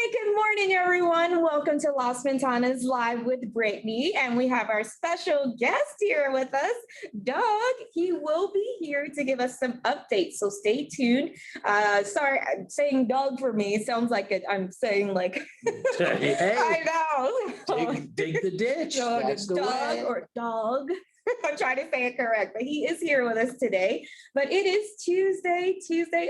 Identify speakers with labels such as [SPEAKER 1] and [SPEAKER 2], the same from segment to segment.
[SPEAKER 1] right, good morning, everyone. Welcome to Las Ventanas Live with Brittany. And we have our special guest here with us, Doug. He will be here to give us some updates, so stay tuned. Sorry, I'm saying Doug for me. It sounds like I'm saying like,
[SPEAKER 2] Hey,
[SPEAKER 1] I know.
[SPEAKER 2] dig the ditch.
[SPEAKER 1] So
[SPEAKER 2] That's the
[SPEAKER 1] Doug
[SPEAKER 2] way.
[SPEAKER 1] or Dog. I'm trying to say it correct, but he is here with us today. But it is Tuesday,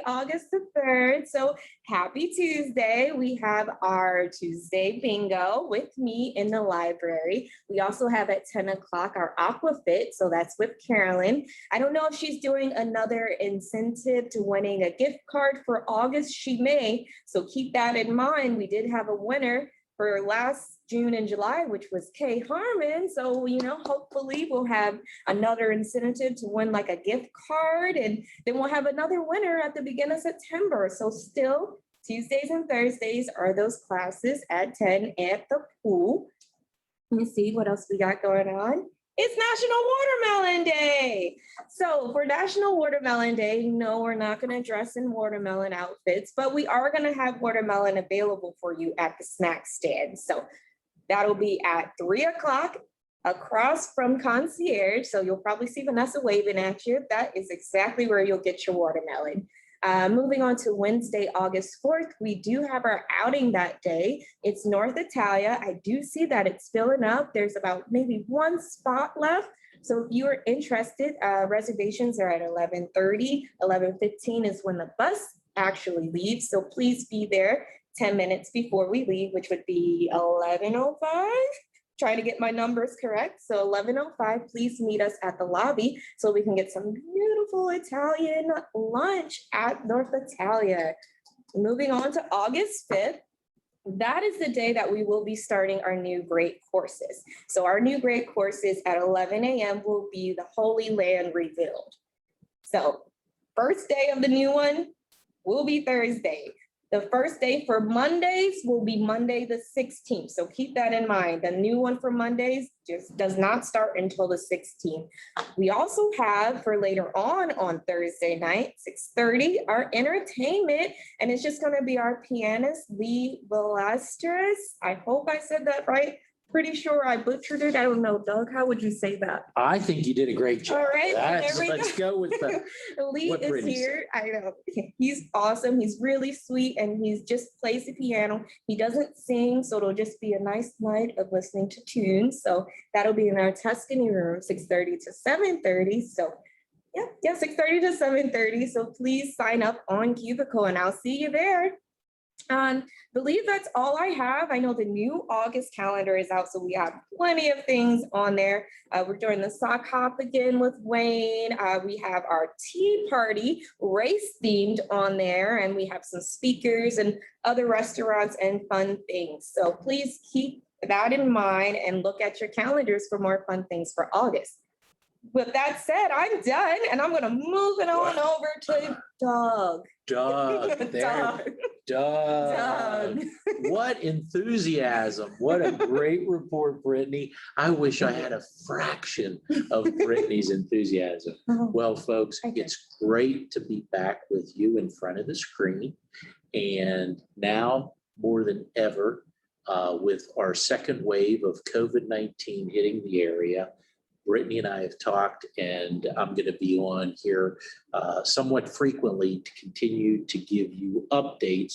[SPEAKER 1] August the 3rd. So happy Tuesday. We have our Tuesday bingo with me in the library. We also have at 10 o'clock our Aquafit. So that's with Carolyn. I don't know if she's doing another incentive to winning a gift card for August. She may. So keep that in mind. We did have a winner for last June and July, which was Kay Harmon. So, hopefully we'll have another incentive to win like a gift card, and then we'll have another winner at the beginning of September. So still Tuesdays and Thursdays are those classes at 10 at the pool. Let me see what else we got going on. It's National Watermelon Day. So for National Watermelon Day, no, we're not going to dress in watermelon outfits, but we are going to have watermelon available for you at the snack stand. So that'll be at 3 o'clock across from Concierge. So you'll probably see Vanessa waving at you. That is exactly where you'll get your watermelon. Moving on to Wednesday, August 4th, we do have our outing that day. It's North Italia. I do see that it's filling up. There's about maybe one spot left. So if you are interested, reservations are at 11:30. 11:15 is when the bus actually leaves. So please be there 10 minutes before we leave, which would be 11:05. Trying to get my numbers correct. So 11:05, please meet us at the lobby so we can get some beautiful Italian lunch at North Italia. Moving on to August 5th, that is the day that we will be starting our new great courses. So our new great courses at 11 a.m. will be the Holy Land Revealed. So first day of the new one will be Thursday. The first day for Mondays will be Monday the 16th. So keep that in mind. The new one for Mondays just does not start until the 16th. We also have for later on Thursday night, 6:30, our entertainment. And it's just going to be our pianist, Lee Velasquez. I hope I said that right. Pretty sure I butchered it. I don't know, Doug, how would you say that?
[SPEAKER 2] I think you did a great job.
[SPEAKER 1] All right,
[SPEAKER 2] Let's go with the
[SPEAKER 1] Lee is here. I know he's awesome. He's really sweet, and he's just plays the piano. He doesn't sing, so it'll just be a nice night of listening to tunes. So that'll be in our Tuscany room, 6:30 to 7:30. So yeah, 6:30 to 7:30. So please sign up on Cubicle, and I'll see you there. Believe that's all I have. I know the new August calendar is out, so we have plenty of things on there. We're doing the sock hop again with Wayne. We have our tea party race themed on there, and we have some speakers and other restaurants and fun things. So please keep that in mind and look at your calendars for more fun things for August. With that said, I'm done, and I'm going to move it on over to Doug.
[SPEAKER 2] Doug. What enthusiasm. What a great report, Brittany. I wish I had a fraction of Brittany's enthusiasm. Well, folks, it's great to be back with you in front of the screen. And now more than ever, with our second wave of COVID-19 hitting the area, Brittany and I have talked, and I'm going to be on here somewhat frequently to continue to give you updates,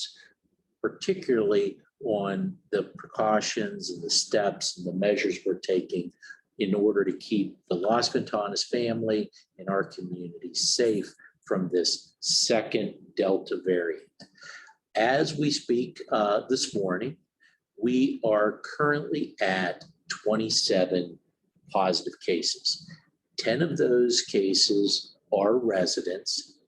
[SPEAKER 2] particularly on the precautions and the steps and the measures we're taking in order to keep the Las Ventanas family and our community safe from this second Delta variant. As we speak this morning, we are currently at 27 positive cases. 10 of those cases are residents,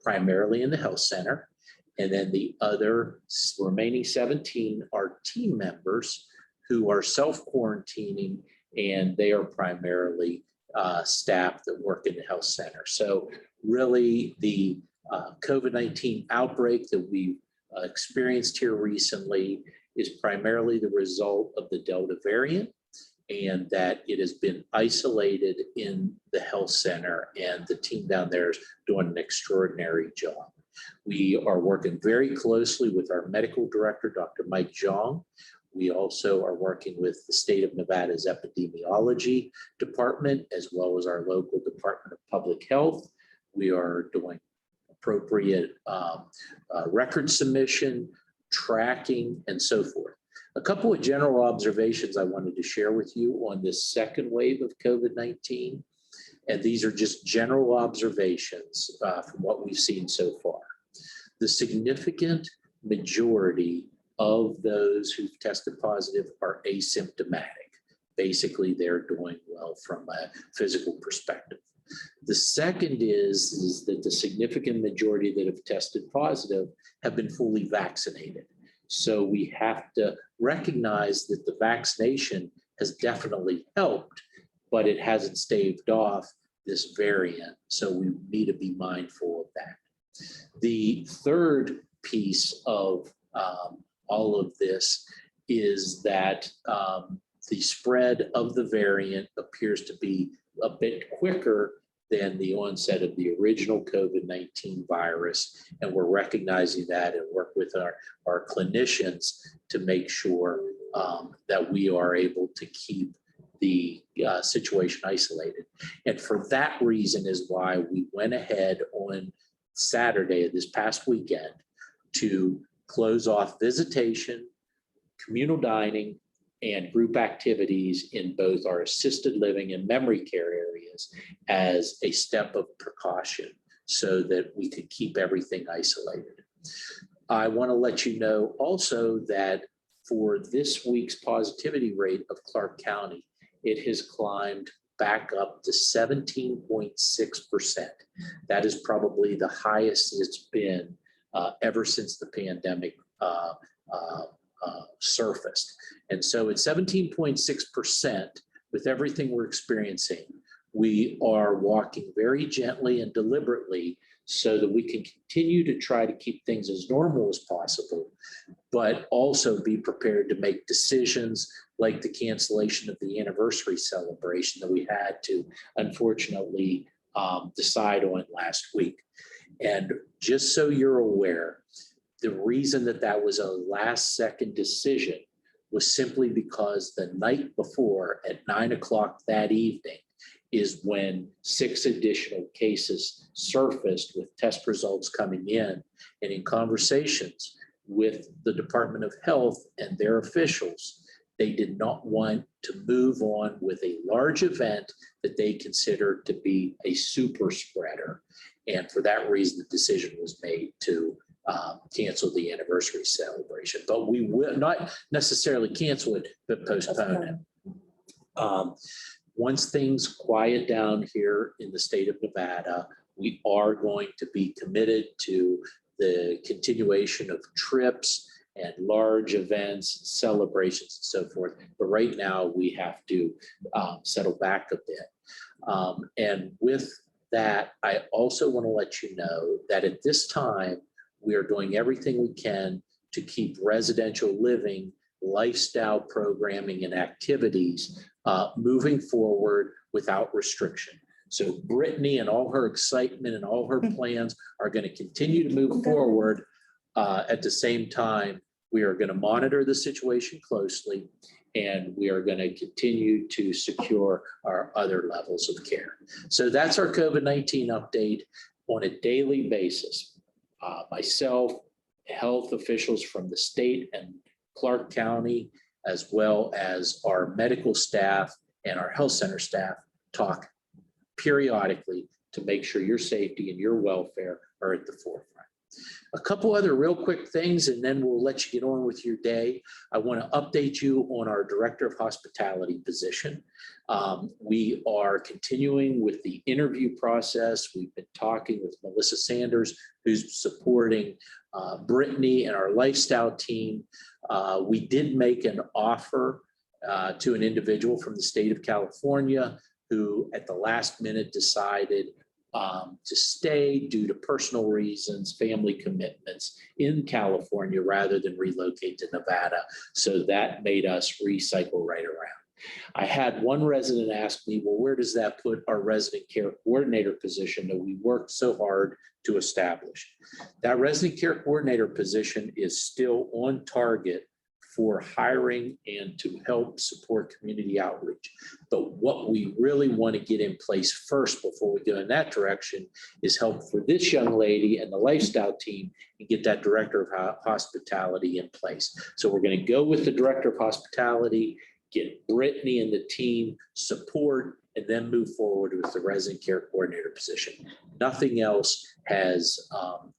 [SPEAKER 2] primarily in the health center. And then the other remaining 17 are team members who are self-quarantining, and they are primarily staff that work in the health center. So really the COVID-19 outbreak that we've experienced here recently is primarily the result of the Delta variant, and that it has been isolated in the health center, and the team down there is doing an extraordinary job. We are working very closely with our medical director, Dr. Mike Zhang. We also are working with the state of Nevada's epidemiology department, as well as our local Department of Public Health. We are doing appropriate record submission, tracking, and so forth. A couple of general observations I wanted to share with you on this second wave of COVID-19. And these are just general observations from what we've seen so far. The significant majority of those who've tested positive are asymptomatic. Basically, they're doing well from a physical perspective. The second is that the significant majority that have tested positive have been fully vaccinated. So we have to recognize that the vaccination has definitely helped, but it hasn't staved off this variant. So we need to be mindful of that. The third piece of all of this is that the spread of the variant appears to be a bit quicker than the onset of the original COVID-19 virus. And we're recognizing that and work with our clinicians to make sure that we are able to keep the situation isolated. And for that reason is why we went ahead on Saturday of this past weekend to close off visitation, communal dining, and group activities in both our assisted living and memory care areas as a step of precaution so that we could keep everything isolated. I want to let you know also that for this week's positivity rate of Clark County, it has climbed back up to 17.6%. That is probably the highest it's been ever since the pandemic surfaced. And so at 17.6%, with everything we're experiencing, we are walking very gently and deliberately so that we can continue to try to keep things as normal as possible, but also be prepared to make decisions like the cancellation of the anniversary celebration that we had to unfortunately decide on last week. And just so you're aware, the reason that that was a last second decision was simply because the night before at 9 o'clock that evening is when 6 additional cases surfaced with test results coming in. And in conversations with the Department of Health and their officials, they did not want to move on with a large event that they considered to be a super spreader. And for that reason, the decision was made to cancel the anniversary celebration. But we will not necessarily cancel it, but postpone it. Once things quiet down here in the state of Nevada, we are going to be committed to the continuation of trips and large events, celebrations, and so forth. But right now, we have to settle back a bit. And with that, I also want to let you know that at this time, we are doing everything we can to keep residential living, lifestyle programming, and activities moving forward without restriction. So Brittany and all her excitement and all her plans are going to continue to move forward. At the same time, we are going to monitor the situation closely, and we are going to continue to secure our other levels of care. So that's our COVID-19 update on a daily basis. Myself, health officials from the state and Clark County, as well as our medical staff and our health center staff, talk periodically to make sure your safety and your welfare are at the forefront. A couple other real quick things, and then we'll let you get on with your day. I want to update you on our Director of Hospitality position. We are continuing with the interview process. We've been talking with Melissa Sanders, who's supporting Brittany and our lifestyle team. We did make an offer to an individual from the state of California who at the last minute decided to stay due to personal reasons, family commitments in California rather than relocate to Nevada. So that made us recycle right around. I had one resident ask me, well, where does that put our resident care coordinator position that we worked so hard to establish? That resident care coordinator position is still on target for hiring and to help support community outreach. But what we really want to get in place first before we go in that direction is help for this young lady and the lifestyle team and get that director of hospitality in place. So we're going to go with the director of hospitality, get Brittany and the team support, and then move forward with the resident care coordinator position. Nothing else has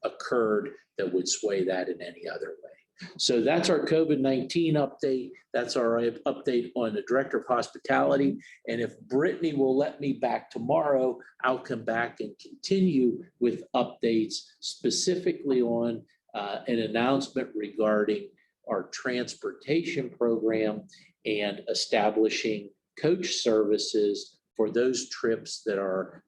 [SPEAKER 2] occurred that would sway that in any other way. So that's our COVID-19 update. That's our update on the director of hospitality. And if Brittany will let me back tomorrow, I'll come back and continue with updates specifically on an announcement regarding our transportation program and establishing coach services for those trips that are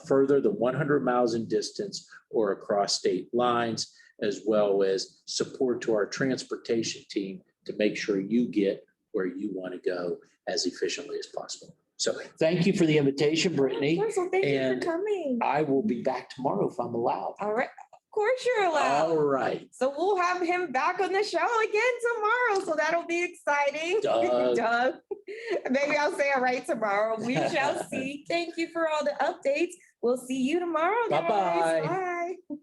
[SPEAKER 2] further than 100 miles in distance or across state lines, as well as support to our transportation team to make sure you get where you want to go as efficiently as possible. So thank you for the invitation, Brittany.
[SPEAKER 1] Of course, well, thank you
[SPEAKER 2] And
[SPEAKER 1] for coming.
[SPEAKER 2] I will be back tomorrow if I'm allowed.
[SPEAKER 1] All right. Of course you're allowed.
[SPEAKER 2] All right.
[SPEAKER 1] So we'll have him back on the show again tomorrow. So that'll be exciting.
[SPEAKER 2] Doug.
[SPEAKER 1] Doug. Maybe I'll say it right tomorrow. We shall see. Thank you for all the updates. We'll see you tomorrow, guys.
[SPEAKER 2] Bye-bye.
[SPEAKER 1] Bye.